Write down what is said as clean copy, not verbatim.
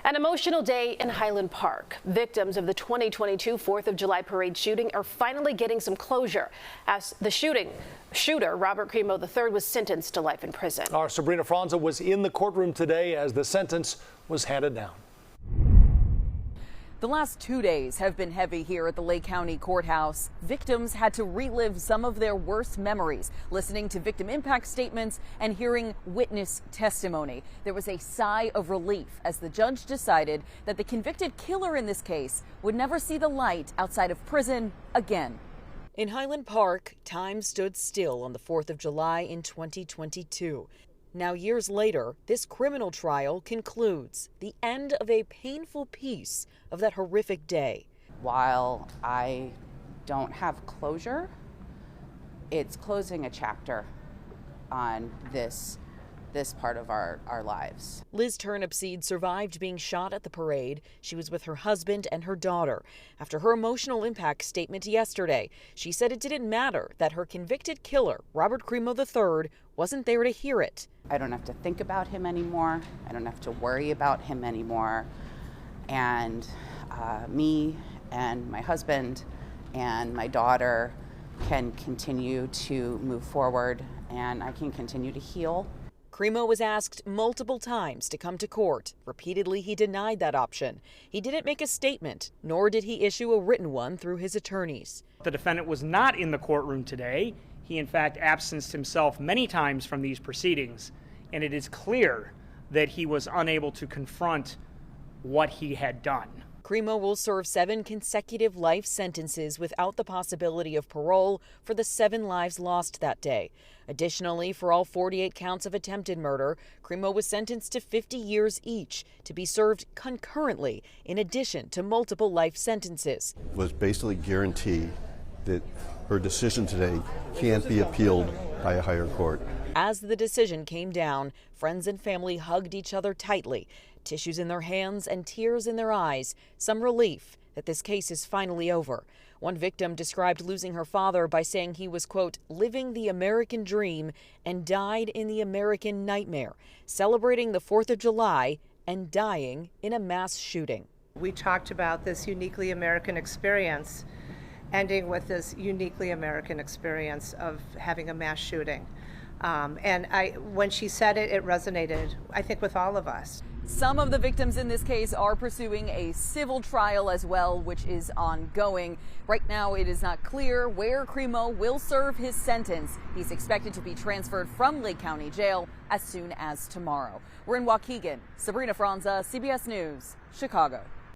An emotional day in Highland Park. Victims of the 2022 4th of July parade shooting are finally getting some closure as the shooter, Robert Crimo III, was sentenced to life in prison. Our Sabrina Franza was in the courtroom today as the sentence was handed down. The last 2 days have been heavy here at the Lake County Courthouse. Victims had to relive some of their worst memories, listening to victim impact statements and hearing witness testimony. There was a sigh of relief as the judge decided that the convicted killer in this case would never see the light outside of prison again. In Highland Park, time stood still on the 4th of July in 2022. Now, years later, this criminal trial concludes the end of a painful piece of that horrific day. While I don't have closure, it's closing a chapter on this part of our lives. Liz Turnipseed survived being shot at the parade. She was with her husband and her daughter. After her emotional impact statement yesterday, she said it didn't matter that her convicted killer, Robert Crimo III, wasn't there to hear it. I don't have to think about him anymore. I don't have to worry about him anymore. And me and my husband and my daughter can continue to move forward, and I can continue to heal. Crimo was asked multiple times to come to court. Repeatedly, he denied that option. He didn't make a statement, nor did he issue a written one through his attorneys. The defendant was not in the courtroom today. He, in fact, absenced himself many times from these proceedings, and it is clear that he was unable to confront what he had done. Crimo will serve 7 consecutive life sentences without the possibility of parole for the 7 lives lost that day. Additionally, for all 48 counts of attempted murder, Crimo was sentenced to 50 years each to be served concurrently in addition to multiple life sentences. Was basically guaranteed that her decision today can't be appealed by a higher court. As the decision came down, friends and family hugged each other tightly, tissues in their hands and tears in their eyes, some relief that this case is finally over. One victim described losing her father by saying he was, quote, living the American dream and died in the American nightmare, celebrating the 4th of July and dying in a mass shooting. We talked about this uniquely American experience, ending with this uniquely American experience of having a mass shooting. When she said it, it resonated, I think, with all of us. Some of the victims in this case are pursuing a civil trial as well, which is ongoing. Right now, it is not clear where Crimo will serve his sentence. He's expected to be transferred from Lake County Jail as soon as tomorrow. We're in Waukegan. Sabrina Franza, CBS News, Chicago.